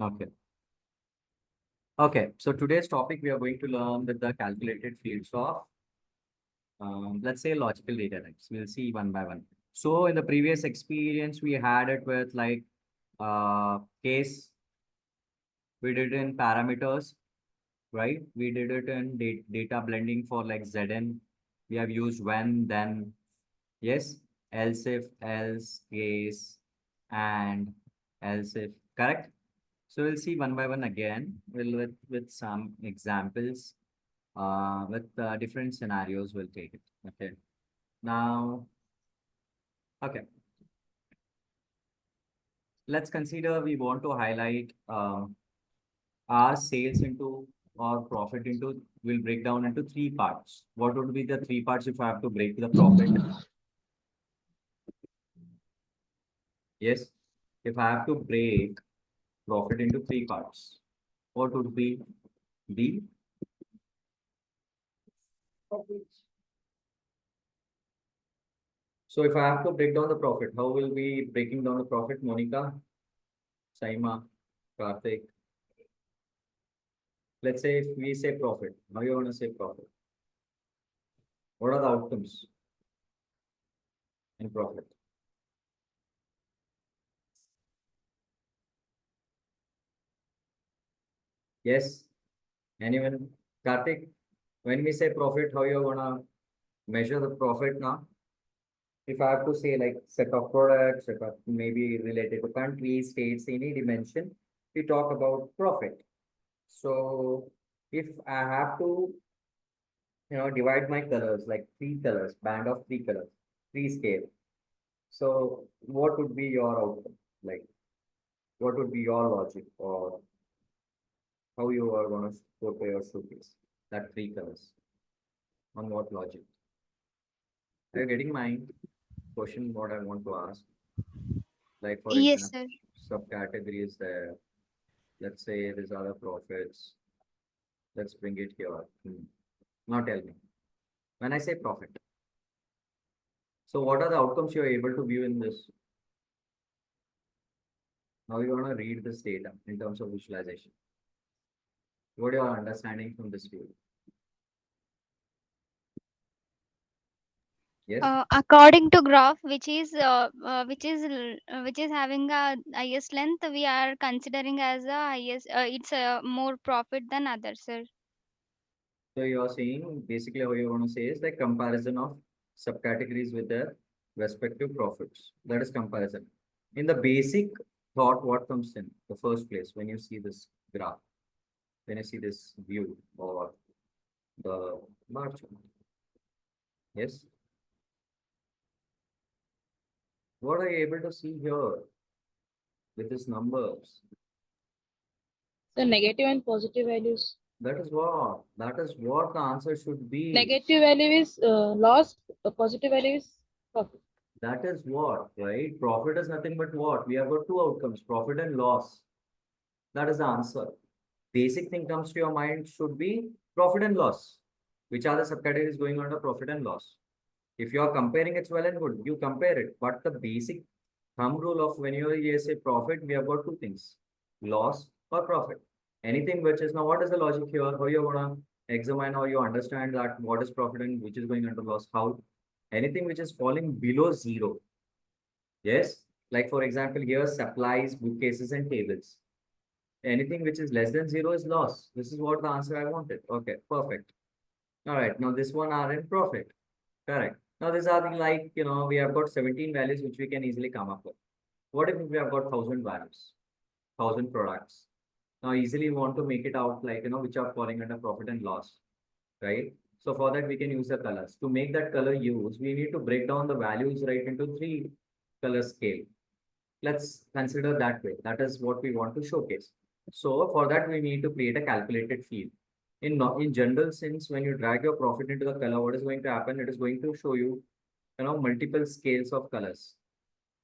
Okay. Okay. So today's topic we are going to learn with the calculated fields of let's say logical data types. We'll see one by one. So in the previous experience, we had it with like case, we did it in parameters, right? We did it in data blending for like Zn. We have used when, then, yes, else if, else, case, and else if, correct? So we'll see one by one again. With some examples, with different scenarios. We'll take it. Okay. Now, okay. Let's consider we want to highlight our sales into or profit into. Will break down into three parts. What would be the three parts if I have to break the profit? Yes. If I have to break profit into three parts, what would be the so if I have to break down the profit, how will we breaking down the profit, Monica, Saima, Karthik? Let's say if we say profit, how you want to say profit? What are the outcomes in profit? Yes, anyone? Karthik, when we say profit, how you gonna measure the profit now? If I have to say like set of products, set of maybe related to countries, states, any dimension, we talk about profit. So if I have to, divide my colors like three colors, band of three colors, three scale. So what would be your outcome? Like what would be your logic or how you are going to portray or showcase that three colors? On what logic? Are you getting my question? What I want to ask, like for Yes, example, sir. subcategories there. Let's say these are the profits. Let's bring it here. Now tell me, when I say profit, so what are the outcomes you are able to view in this? How you want to read this data in terms of visualization? What are your understanding from this view? Yes. According to graph, which is having a highest length, we are considering as a highest. It's a more profit than others, sir. So you are saying basically what you want to say is like comparison of subcategories with their respective profits. That is comparison. In the basic thought, what comes in the first place when you see this graph, when you see this view or the bar chart? Yes. What are you able to see here with these numbers? So negative and positive values. That is what the answer should be. Negative value is loss, positive value is profit. That is what, right? Profit is nothing but what? We have got two outcomes, profit and loss. That is the answer. Basic thing comes to your mind should be profit and loss. Which are the subcategories going under profit and loss? If you are comparing, it's well and good. You compare it. But the basic thumb rule of when you say profit, we have got two things, loss or profit. Anything which is now, what is the logic here? How you want to examine or you understand that what is profit and which is going under loss? How? Anything which is falling below zero. Yes. Like for example, here supplies, bookcases, and tables. Anything which is less than zero is loss. This is what the answer I wanted. Okay, perfect. All right. Now this one are in profit. Correct. Now these are the like, we have got 17 values which we can easily come up with. What if we have got 1,000 values, 1,000 products? Now easily we want to make it out like, which are falling under profit and loss, right? So for that we can use the colors. To make that color use, we need to break down the values right into three color scale. Let's consider that way. That is what we want to showcase. So for that, we need to create a calculated field. In general sense, when you drag your profit into the color, what is going to happen? It is going to show you, multiple scales of colors,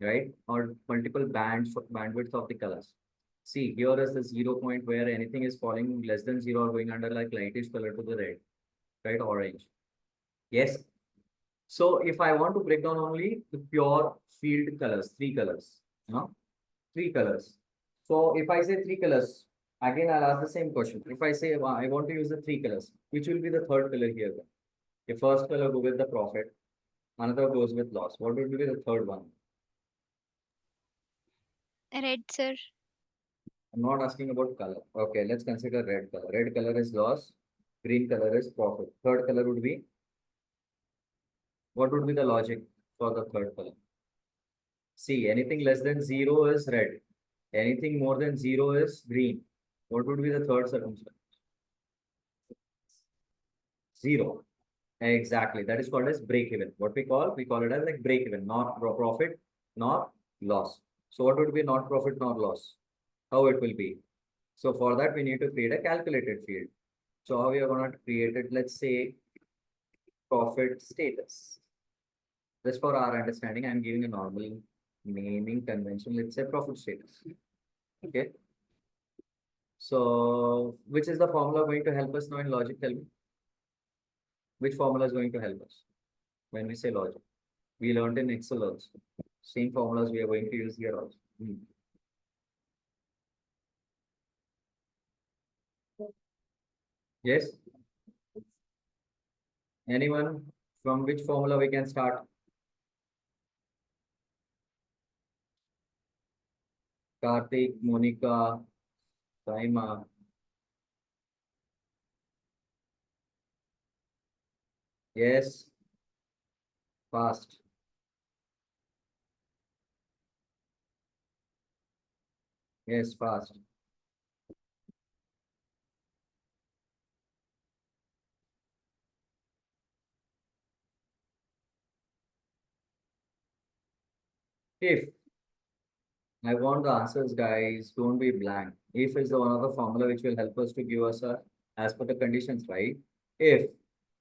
right? Or multiple bands of bandwidth of the colors. See, here is the 0 point where anything is falling less than zero or going under like lightish color to the red, right? Orange. Yes. So if I want to break down only the pure field colors, three colors, you know, three colors. So if I say three colors, again I'll ask the same question. If I say I want to use the three colors, which will be the third color here? The first color go with the profit, another goes with loss. What would be the third one? Red, sir. I'm not asking about color. Okay, let's consider red color. Red color is loss, green color is profit. Third color would be, what would be the logic for the third color? See, anything less than zero is red. Anything more than zero is green. What would be the third circumstance? Zero. Exactly. That is called as break even. What we call it as like break even, not profit, not loss. So what would be not profit, not loss? How it will be? So for that, we need to create a calculated field. So how we are going to create it? Let's say profit status. Just for our understanding, I'm giving a normal naming convention. Let's say profit status. Okay. So which is the formula going to help us now in logic? Tell me. Which formula is going to help us when we say logic? We learned in Excel also. Same formulas we are going to use here also. Yes? Anyone from which formula we can start? Karthik, Monica, Saima. Yes, fast. Yes, fast. If I want the answers, guys, don't be blank. If is the one of the formula which will help us to give us a as per the conditions, right? If.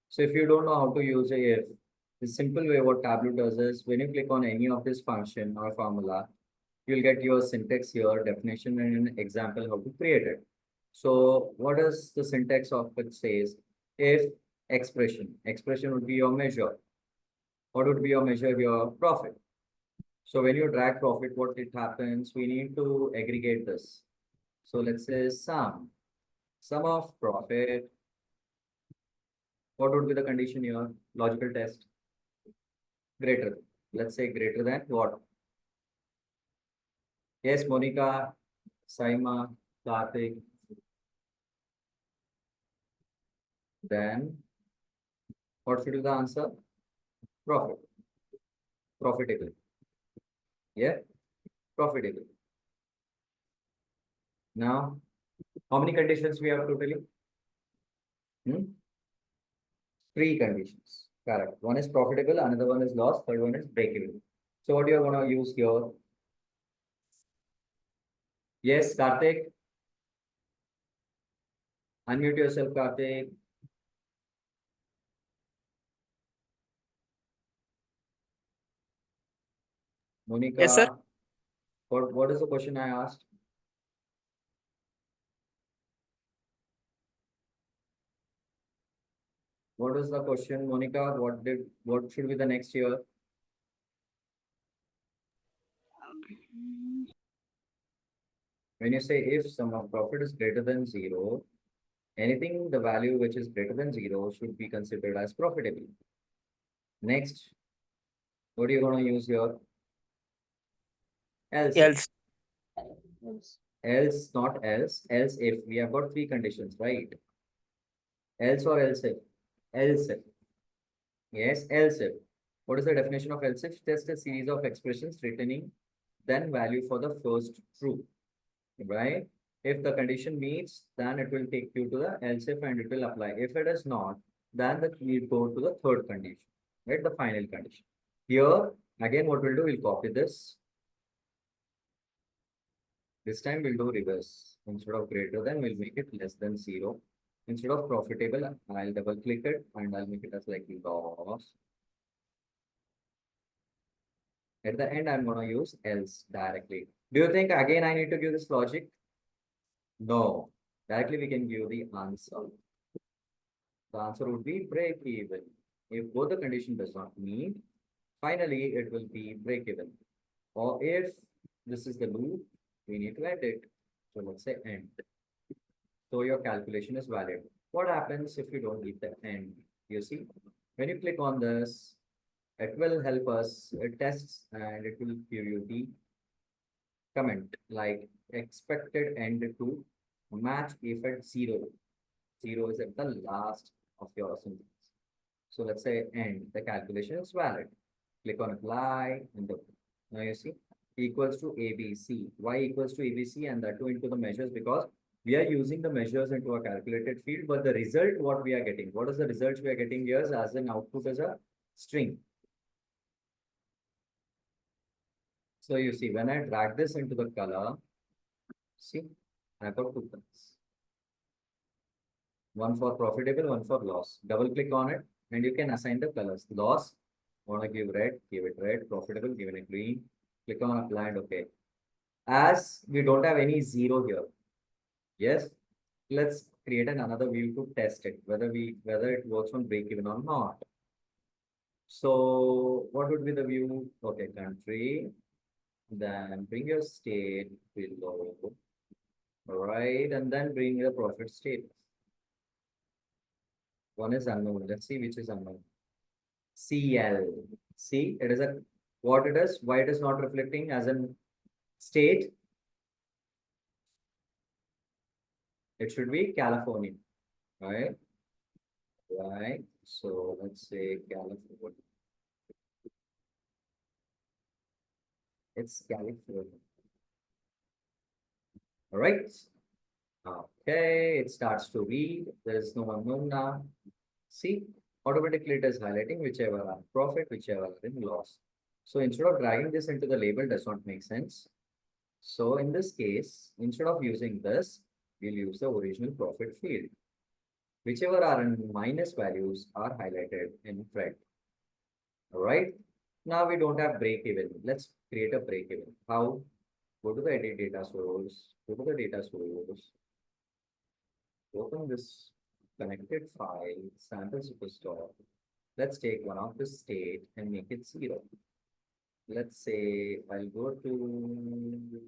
So if you don't know how to use a if, the simple way what Tableau does is when you click on any of this function or formula, you'll get your syntax here, definition, and an example how to create it. So what is the syntax of it says? If expression, expression would be your measure. What would be your measure? Your profit. So when you drag profit, what it happens, we need to aggregate this. So let's say sum of profit. What would be the condition here? Logical test. Greater. Let's say greater than what? Yes, Monica, Saima, Karthik. Then what should be the answer? Profit. Profitable. Yeah, profitable. Now, how many conditions we have totally? Hmm? Three conditions. Correct. One is profitable, another one is loss, third one is break even. So what you are going to use here? Yes, Karthik. Unmute yourself, Karthik. Yes, sir. Monica. What is the question I asked? What is the question, Monica? What should be the next year? When you say if sum of profit is greater than zero, anything the value which is greater than zero should be considered as profitable. Next, what are you going to use here? Else. Else. Else. Else, not else. Else if. We have got three conditions, right? Else or else if? Else if. Yes, else if. What is the definition of else if? Just a series of expressions returning then value for the first true, right? If the condition meets, then it will take you to the else if and it will apply. If it is not, then we go to the third condition, right? The final condition. Here, again, what we'll do, we'll copy this. This time we'll do reverse. Instead of greater than, we'll make it less than zero. Instead of profitable, I'll double click it and I'll make it as like loss. At the end, I'm going to use else directly. Do you think again I need to give this logic? No. Directly we can give the answer. The answer would be break even. If both the condition does not meet, finally it will be break even. Or if this is the loop, we need to end it. So let's say end. So your calculation is valid. What happens if you don't give the end? You see, when you click on this, it will help us, it tests and it will give you the comment like expected end to match if at 0. 0 is at the last of your sentence. So let's say end, the calculation is valid. Click on apply and the, now you see equals to ABC. Why equals to ABC and that too into the measures? Because we are using the measures into a calculated field, but the result what we are getting, what is the result we are getting here as an output as a string. So you see when I drag this into the color, see I got two colors. One for profitable, one for loss. Double click on it and you can assign the colors. Loss, want to give red, give it red. Profitable, give it green. Click on apply and okay. As we don't have any 0 here. Yes, let's create another view to test it, whether it works on break even or not. So what would be the view? Okay, country. Then bring your state below. All right, and then bring your profit status. One is unknown. Let's see which is unknown. CL. See, it is a what it is, why it is not reflecting as an state. It should be California, right? Right. So let's say California. It's California. All right. Okay, it starts to read. There is no unknown now. See, automatically it is highlighting whichever are profit, whichever are in loss. So instead of dragging this into the label does not make sense. So in this case, instead of using this, we'll use the original profit field. Whichever are in minus values are highlighted in red. All right. Now we don't have break even. Let's create a break even. How? Go to the edit data source. Go to the data source. Open this connected file, sample superstore. Let's take one of the state and make it 0. Let's say I'll go to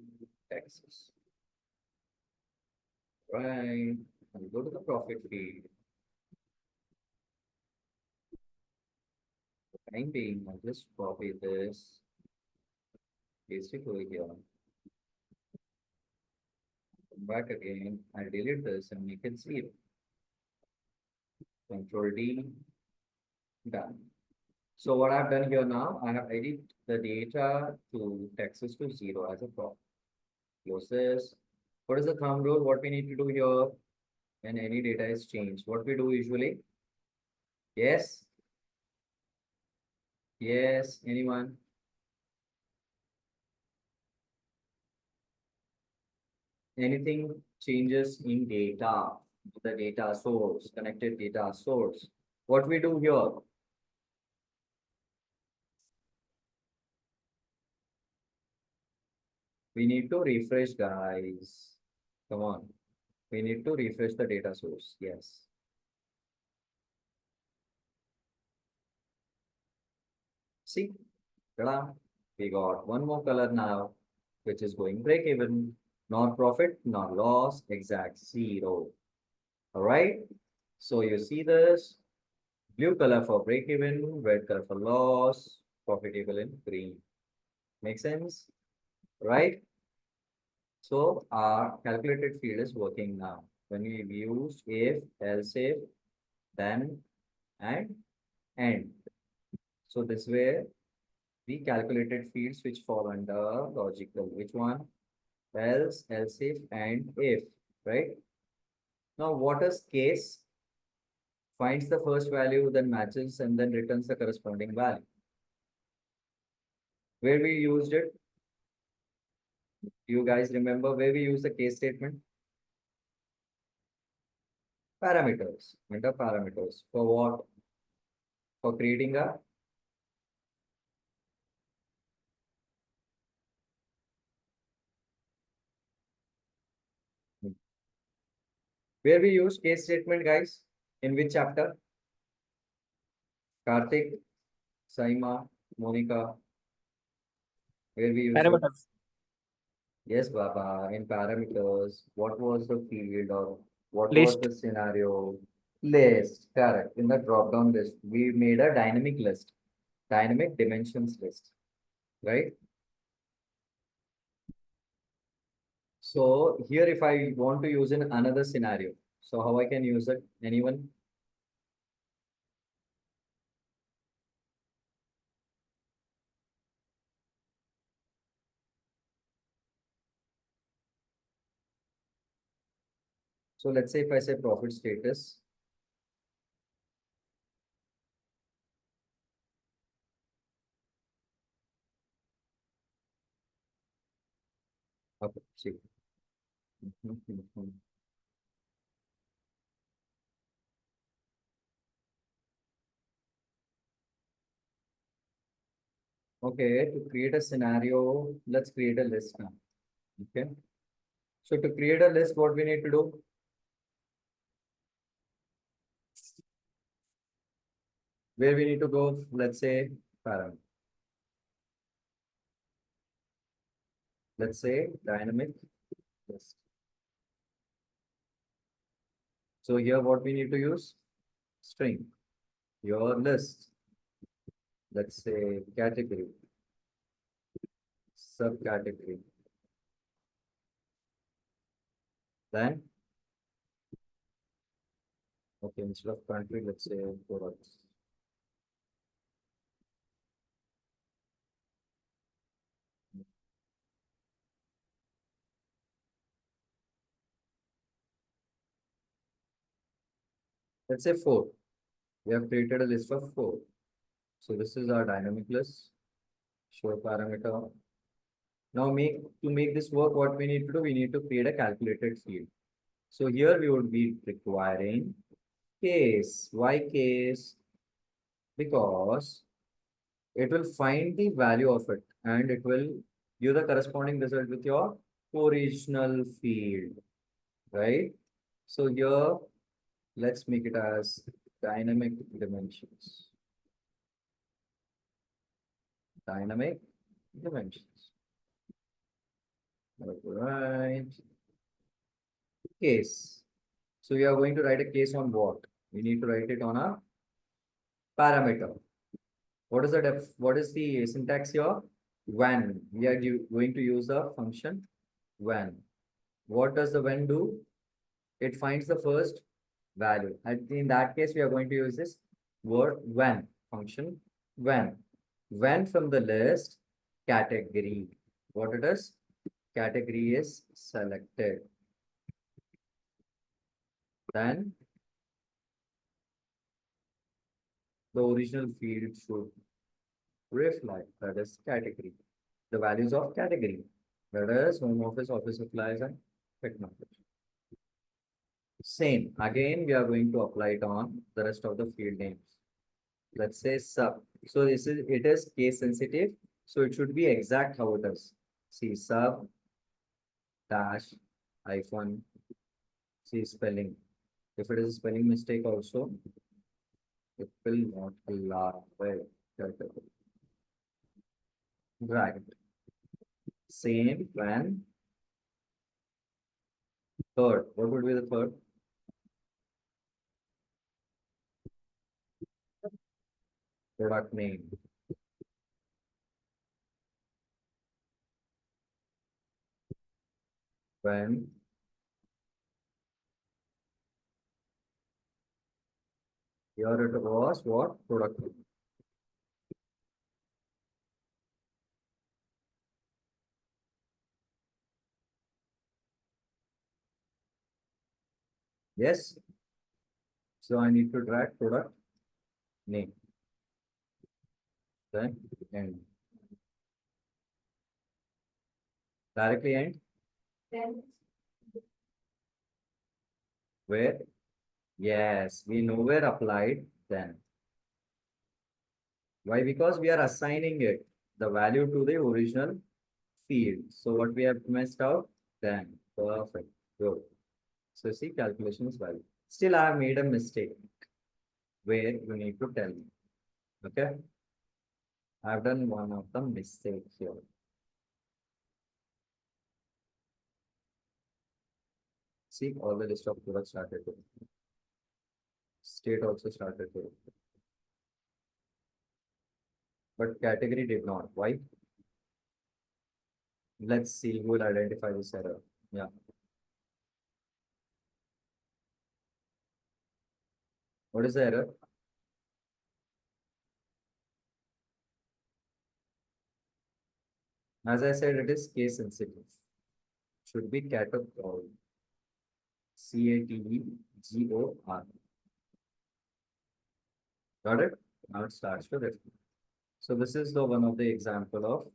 Texas. Right. I'll go to the profit field. For the time being, I'll just copy this, paste it over here. Come back again, I'll delete this and make it 0. Control D, done. So what I've done here now, I have edited the data to Texas to 0 as a prop. Close this. What is the thumb rule? What we need to do here when any data is changed? What we do usually? Yes? Yes, anyone? Anything changes in data, the data source, connected data source. What we do here? We need to refresh, guys. Come on. We need to refresh the data source. Yes. See, ta-da. We got one more color now, which is going break even, not profit, not loss, exact 0. All right. So you see this blue color for break even, red color for loss, profitable in green. Make sense? Right? So our calculated field is working now. When we use if, else if, then, and end. So this way we calculated fields which fall under logical. Which one? Else, else if, and if, right? Now what is case? Finds the first value, then matches, and then returns the corresponding value. Where we used it? You guys remember where we use the case statement? Parameters. Enter parameters. For what? For creating a where we use case statement, guys? In which chapter? Karthik, Saima, Monica. Where we use it? Parameters. Yes, Baba. In parameters, what was the field or what was List. the scenario? List. Correct. In the drop-down list, we made a dynamic list, dynamic dimensions list, right? So here, if I want to use in another scenario, so how I can use it? Anyone? So let's say if I say profit status, okay, see. Okay, to create a scenario, let's create a list now. Okay. So to create a list, what we need to do? Where we need to go, let's say param. Let's say dynamic list. So here what we need to use? String. Your list. Let's say category, subcategory. Then, okay, instead of country, let's say products. Let's say four. We have created a list of four. So this is our dynamic list. Show parameter. Now make this work, what we need to do, we need to create a calculated field. So here we would be requiring case. Why case? Because it will find the value of it and it will give the corresponding result with your original field, right? So here, let's make it as dynamic dimensions. Dynamic dimensions. Right. Case. So we are going to write a case on what? We need to write it on a parameter. What is the what is the syntax here? When. We are going to use the function when. What does the when do? It finds the first value. And in that case, we are going to use this word when function when. When from the list category. What it is? Category is selected. Then the original field should reflect, that is category. The values of category. That is home office, office supplies, and technology. Same. Again, we are going to apply it on the rest of the field names. Let's say sub. So it is case sensitive. So it should be exact how it is. See sub dash hyphen. See spelling. If it is a spelling mistake also, it will not allow. Well, drag it. Same when third. What would be the third? Product name. When here it was what? Product name. Yes. So I need to drag product name. Then end. Directly end. Where? Yes, we know where applied then. Why? Because we are assigning it, the value to the original field. So what we have messed out? Then. Perfect. Good. So see, calculation is valid. Still, I have made a mistake where you need to tell me. Okay? I've done one of the mistakes here. See, all the list of products started here. State also started here. But category did not. Why? Let's see who will identify this error. Yeah. What is the error? As I said, it is case sensitive. Should be categor. CATEGOR. Got it? Now it starts with it. So this is the one of the example of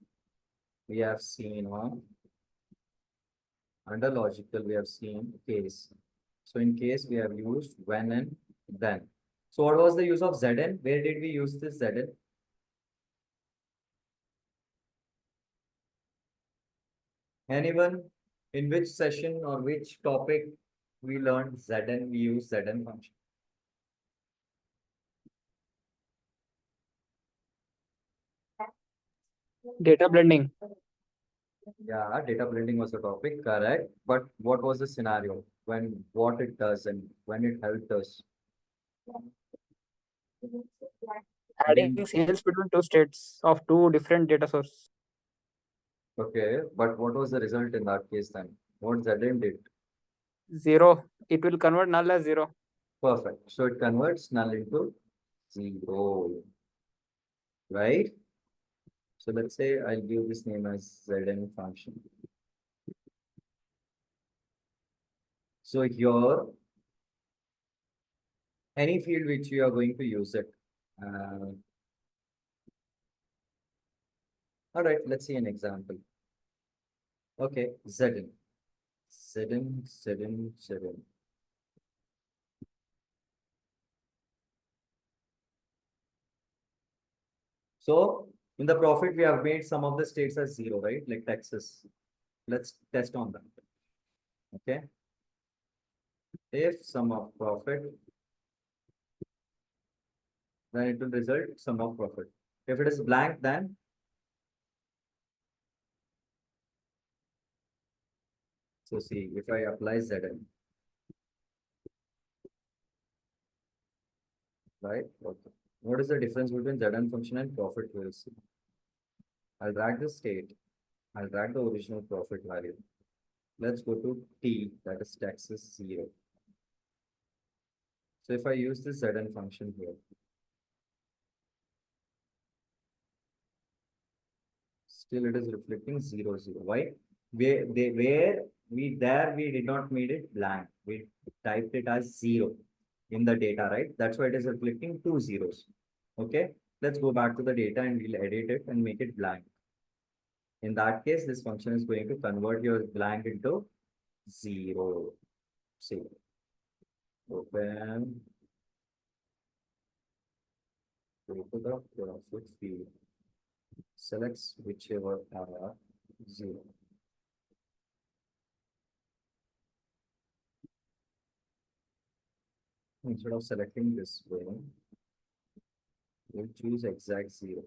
we have seen on under logical we have seen case. So in case we have used when and then. So what was the use of Zn? Where did we use this Zn? Anyone in which session or which topic we learned Zn, we use Zn function? Data blending. Yeah, data blending was the topic, correct. But what was the scenario when what it does and when it helped us? Adding sales between two states of two different data sources. Okay, but what was the result in that case then? What Zn did? 0. It will convert null as 0. Perfect. So it converts null into 0, right? So let's say I'll give this name as Zn function. So here, any field which you are going to use it. All right, let's see an example. Okay, Zn. Zn. So in the profit, we have made some of the states as 0, right? Like Texas. Let's test on that. Okay. If sum of profit, then it will result sum of profit. If it is blank, then so see if I apply Zn, right? Okay. What is the difference between Zn function and profit? We'll see. I'll drag the state. I'll drag the original profit value. Let's go to T, that is Texas 0. So if I use this Zn function here, still it is reflecting 0, 0. Why? Where we did not made it blank. We typed it as 0 in the data, right? That's why it is reflecting two zeros. Okay. Let's go back to the data and we'll edit it and make it blank. In that case, this function is going to convert your blank into 0. See. Open. Go to the profit field. Selects whichever are 0. Instead of selecting this way, we'll choose exact 0.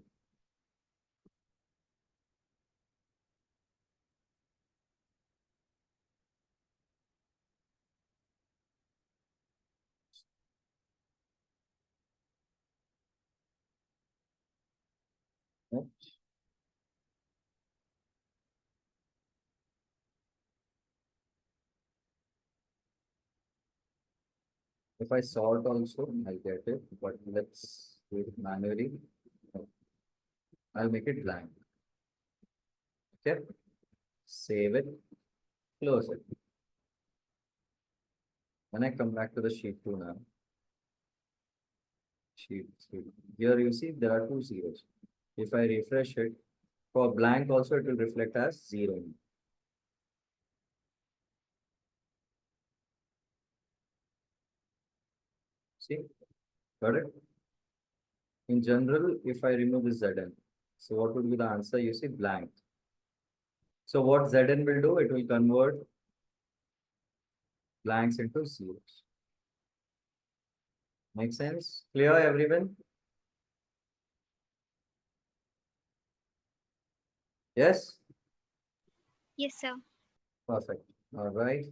If I sort also, I'll get it, but let's do it manually. I'll make it blank. Okay. Save it, close it. When I come back to the sheet 2 now, sheet 3. Here you see there are two zeros. If I refresh it, for blank also it will reflect as 0. See, got it? In general, if I remove this Zn, so what would be the answer? You see blank. So what Zn will do, it will convert blanks into zeros. Make sense? Clear, everyone? Yes? Yes, sir. Perfect. All right.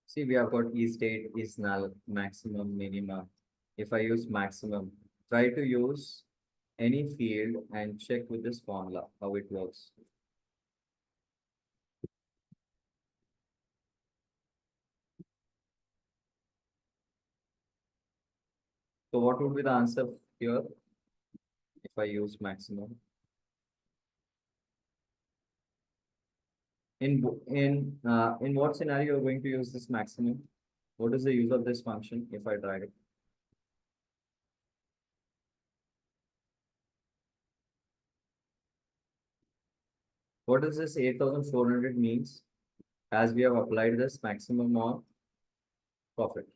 See, we have got is state, is null, maximum, minimum. If I use maximum, try to use any field and check with this formula how it works. So what would be the answer here if I use maximum? In what scenario you're going to use this maximum? What is the use of this function if I drag it? What does this 8,400 means as we have applied this maximum of profit?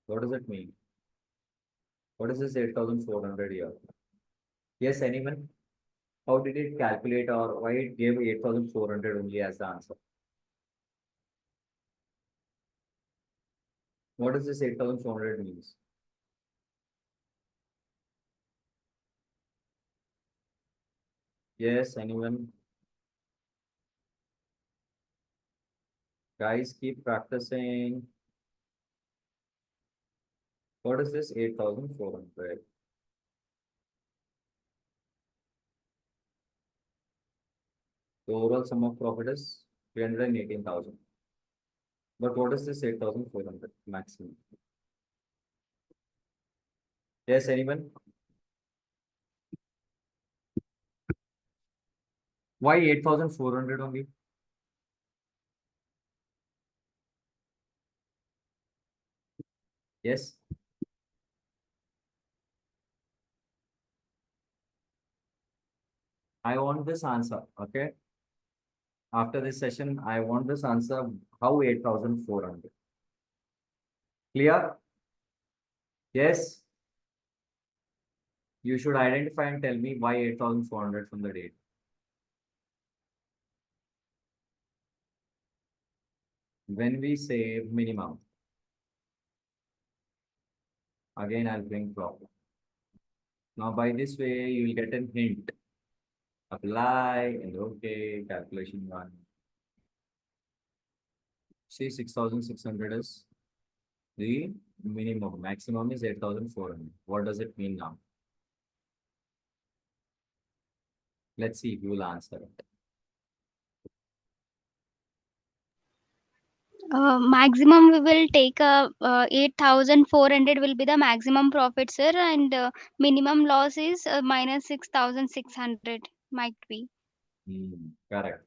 What does it mean? What is this 8,400 here? Yes, anyone? How did it calculate or why it gave 8,400 only as the answer? What does this 8,400 means? Yes, anyone? Guys, keep practicing. What is this 8,400? The overall sum of profit is 318,000. But what is this 8,400 maximum? Yes, anyone? Why 8,400 only? Yes. I want this answer. Okay. After this session, I want this answer. How 8,400? Clear? Yes. You should identify and tell me why 8,400 from the date. When we say minimum, again I'll bring profit. Now by this way, you will get a hint. Apply and okay, calculation one. See 6,600 is the minimum. Maximum is 8,400. What does it mean now? Let's see if you will answer it. Maximum we will take 8,400 will be the maximum profit, sir, and minimum loss is minus 6,600 might be. Correct.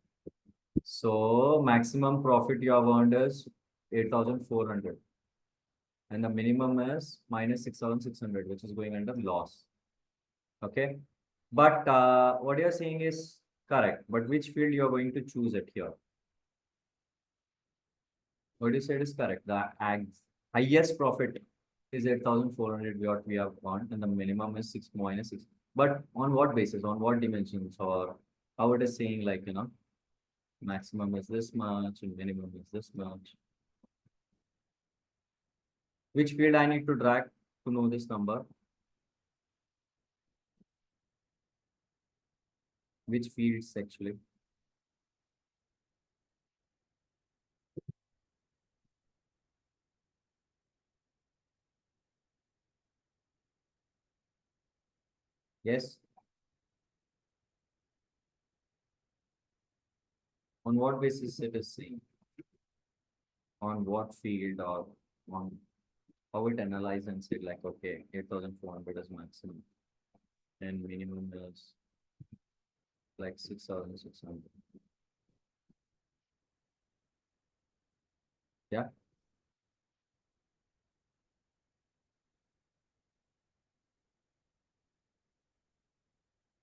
So maximum profit you have earned is 8,400 and the minimum is minus 6,600, which is going under loss. Okay. But what you're saying is correct. But which field you're going to choose it here? What you said is correct. The highest profit is 8,400 what we have earned and the minimum is 6 minus 6. But on what basis? On what dimensions? Or how it is saying like, maximum is this much and minimum is this much. Which field I need to drag to know this number? Which fields actually? Yes. On what basis it is saying? On what field or on how it analyze and say like, okay, 8,400 is maximum and minimum is like 6,600. Yeah.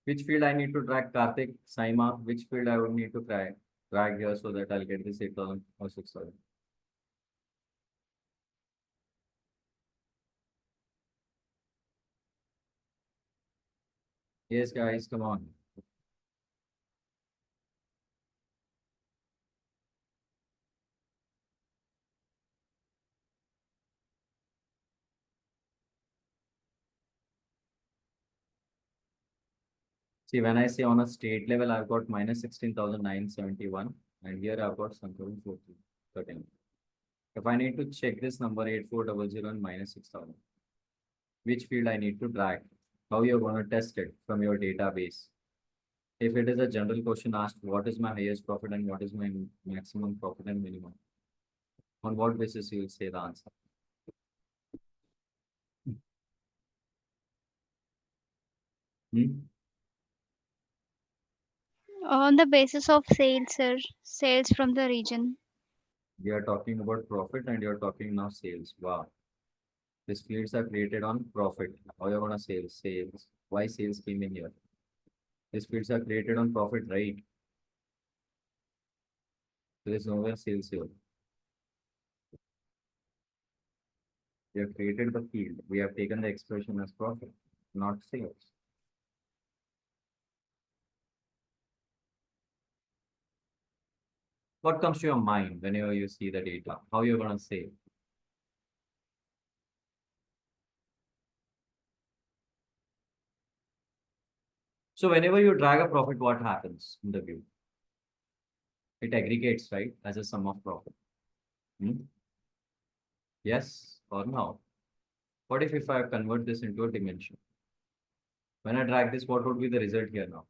Which field I need to drag Karthik, Saima? Which field I would need to drag here so that I'll get this 8,000 or 6,000? Yes, guys, come on. See, when I say on a state level, I've got minus 16,971, and here I've got something 13. If I need to check this number 8400 and minus 6,000, which field I need to drag, how you're going to test it from your database. If it is a general question asked, what is my highest profit and what is my maximum profit and minimum? On what basis you will say the answer? Hmm? On the basis of sales, sir. Sales from the region. We are talking about profit and you're talking now sales. Wow. These fields are created on profit. How you're gonna sales? Sales. Why sales came in here? These fields are created on profit, right? There is nowhere sales here. We have created the field. We have taken the expression as profit, not sales. What comes to your mind whenever you see the data? How you're gonna say? So whenever you drag a profit, what happens in the view? It aggregates, right, as a sum of profit. Hmm? Yes or no? What if I convert this into a dimension? When I drag this, what would be the result here now?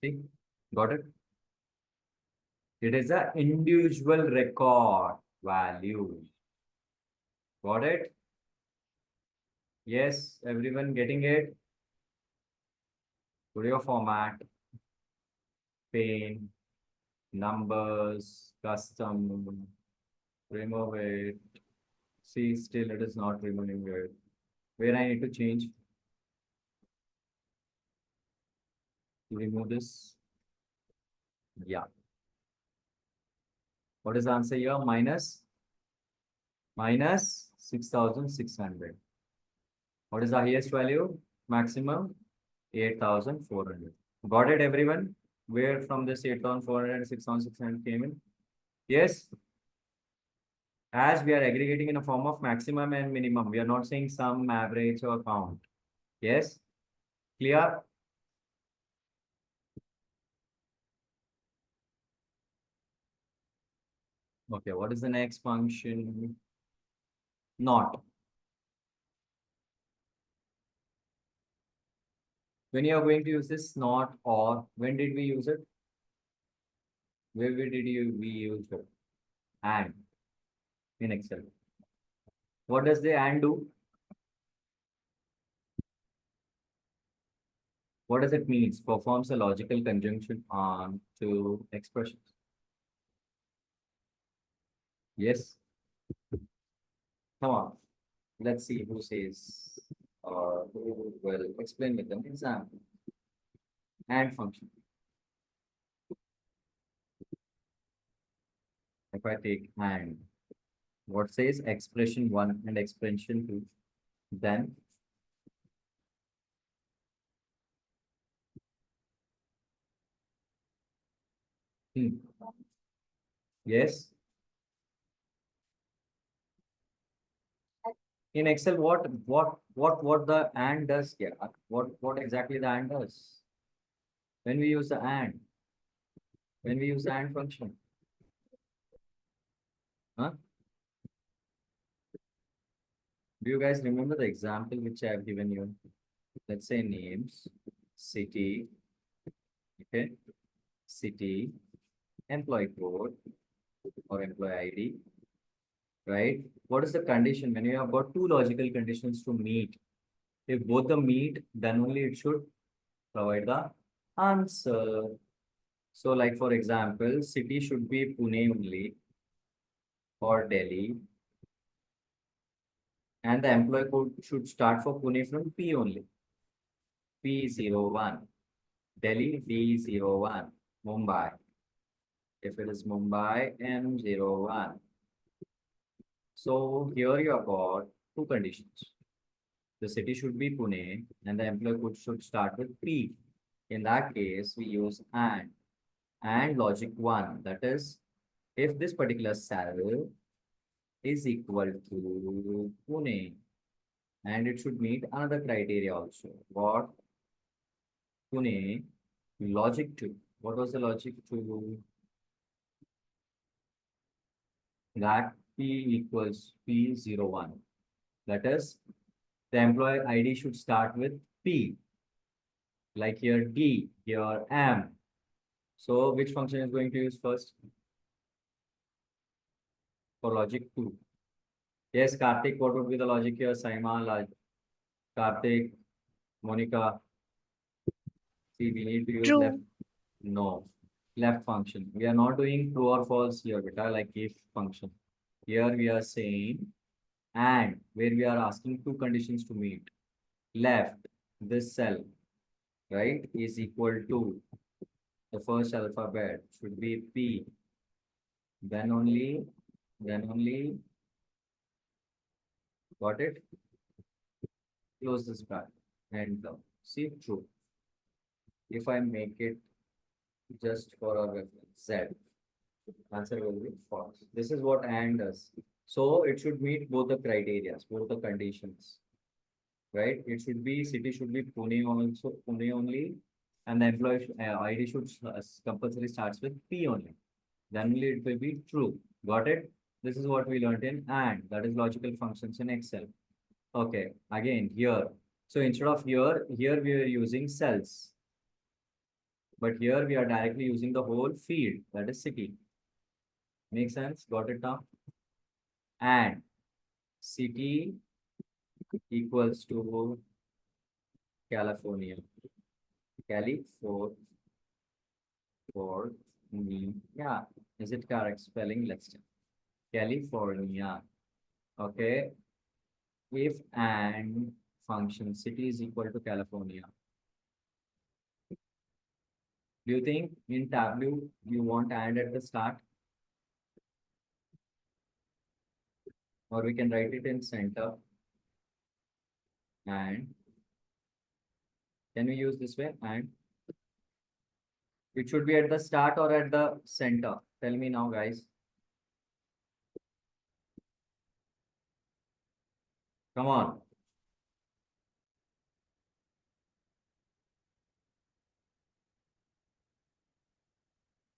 See, got it? It is an individual record value. Got it? Yes, everyone getting it? Go to your format, pane, numbers, custom, remove it. See, still it is not removing it. Where I need to change to remove this? Yeah. What is the answer here? Minus 6,600. What is the highest value? Maximum 8,400. Got it, everyone? Where from this 8,400 and 6,600 came in? Yes. As we are aggregating in a form of maximum and minimum, we are not saying sum, average, or count. Yes. Clear? Okay, what is the next function? Not. When you are going to use this not or, when did we use it? Where did we use it? And in Excel. What does the and do? What does it mean? Performs a logical conjunction on two expressions. Yes. Come on. Let's see who says who will explain with an example. And function. If I take and, what says expression 1 and expression 2, then yes. In Excel, what the and does? Yeah, what exactly the and does? When we use the and, when we use the and function, huh? Do you guys remember the example which I have given you? Let's say names, city, okay, city, employee code or employee ID, right? What is the condition when you have got two logical conditions to meet? If both the meet, then only it should provide the answer. So, like for example, city should be Pune only or Delhi, and the employee code should start for Pune from P only. P01. Delhi D01. Mumbai. If it is Mumbai M01. So here you have got two conditions. The city should be Pune and the employee code should start with P. In that case, we use and logic 1. That is, if this particular cell is equal to Pune. And it should meet another criteria also. What? Pune, logic 2. What was the logic 2? That P equals P01. That is, the employee ID should start with P, like here D, here M. So which function is going to use first for logic 2? Yes, Karthik, what would be the logic here? Saima, Karthik, Monica. See, we need to use left. True. No, left function. We are not doing true or false here, beta, like if function. Here we are saying and, where we are asking two conditions to meet. Left, this cell, right, is equal to the first alphabet should be P. Then only, got it? Close this bracket and see true. If I make it just for our reference, Z, answer will be false. This is what AND does. So it should meet both the criteria, both the conditions, right? It should be, city should be Pune also, Pune only, and the employee ID should compulsory starts with P only. Then only it will be true. Got it? This is what we learned in AND, that is logical functions in Excel. Okay, again here. So instead of here we are using cells. But here we are directly using the whole field, that is city. Make sense? Got it now? And city equals to California. California. Yeah. Is it correct spelling? Let's check. California. Okay. If and function city is equal to California. Do you think in Tableau you want and at the start? Or we can write it in center. And can we use this way? And it should be at the start or at the center. Tell me now, guys. Come on.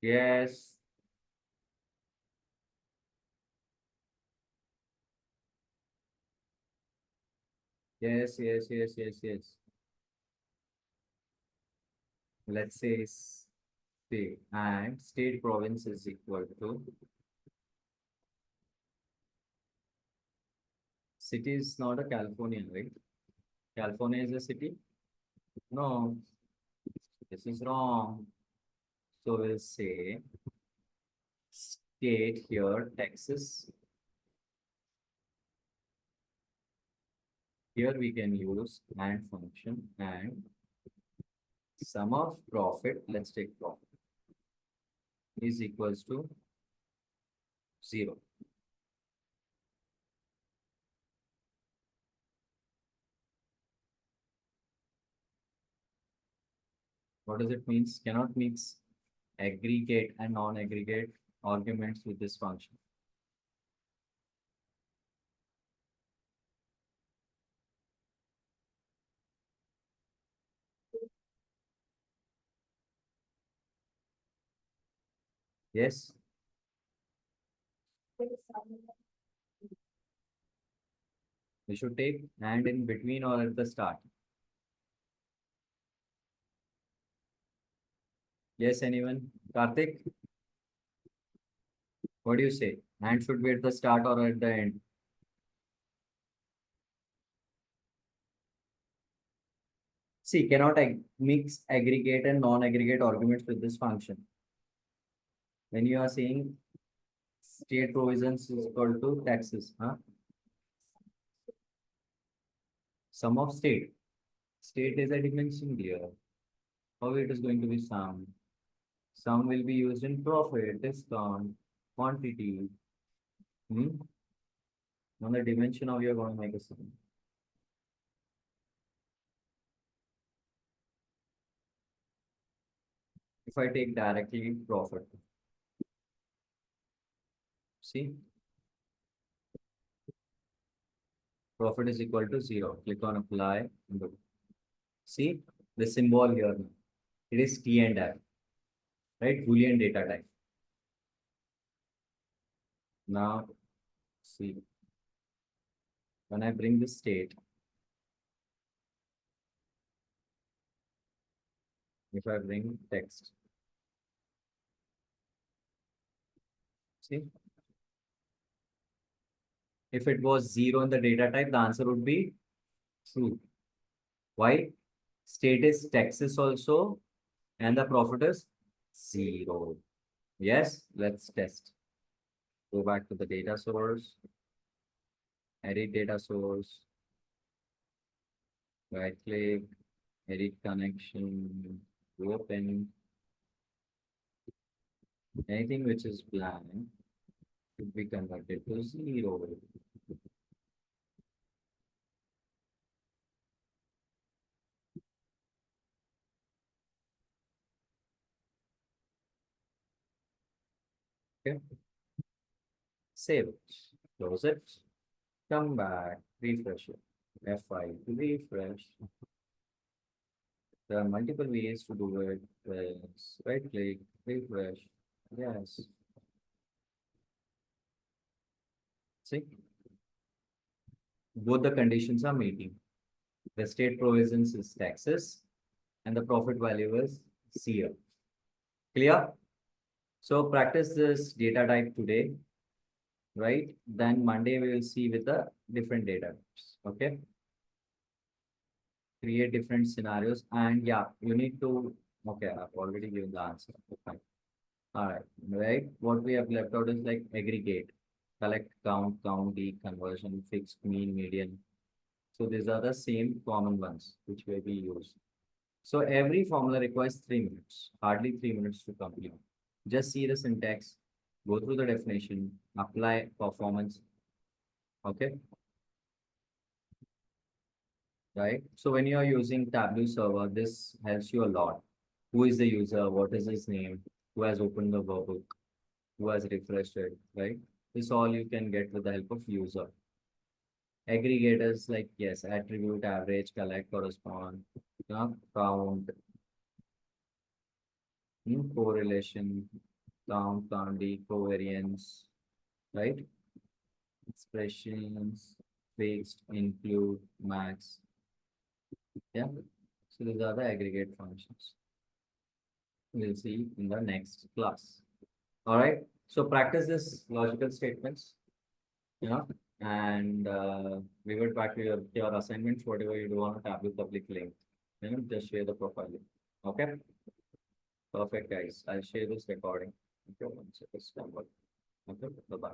Yes. Yes. Let's say state and state province is equal to city is not a California, right? California is a city? No, this is wrong. So we'll say state here, Texas. Here we can use and function and sum of profit, let's take profit, is equals to 0. What does it mean? Cannot mix aggregate and non-aggregate arguments with this function. Yes. We should take and in between or at the start. Yes, anyone? Karthik, what do you say? And should be at the start or at the end? See, cannot mix aggregate and non-aggregate arguments with this function. When you are saying state provisions is equal to taxes, huh? Sum of state. State is a dimension here. How it is going to be sum? Sum will be used in profit, discount, quantity. On the dimension of you're going to make a sum. If I take directly profit, see, Profit is equal to 0. Click on apply. And look. See the symbol here. It is T and F, right? Boolean data type. Now, see, when I bring this state, if I bring text, see, if it was 0 in the data type, the answer would be true. Why? State is Texas also, and the profit is 0. Yes, let's test. Go back to the data source, edit data source, right click, edit connection, open. Anything which is blank should be converted to 0. Okay. Save it, close it, come back, refresh it. F5 to refresh. There are multiple ways to do it. Yes. Right click, refresh. Yes. See, both the conditions are meeting. The state provisions is Texas and the profit value is CL. Clear? So practice this data type today, right? Then Monday we will see with the different data types. Okay. Create different scenarios, and yeah, you need to. Okay, I've already given the answer. Okay. All right, right. What we have left out is like aggregate, collect, count, county, conversion, fixed, mean, median. So these are the same common ones which may be used. So every formula requires 3 minutes, hardly 3 minutes to complete. Just see the syntax, go through the definition, apply performance. Okay, right? So when you are using Tableau server, this helps you a lot. Who is the user? What is his name? Who has opened the workbook? Who has refreshed it? Right? This all you can get with the help of user. Aggregators like yes, attribute, average, collect, correspond, count, correlation, count, county, covariance, right? Expressions, fixed, include, max. Yeah. So these are the aggregate functions. We'll see in the next class. All right. So practice this logical statements, and we will back to your assignments, whatever you do on a Tableau public link. Just share the profile link. Okay. Perfect, guys. I'll share this recording. Okay, once it is done. Okay. Bye bye.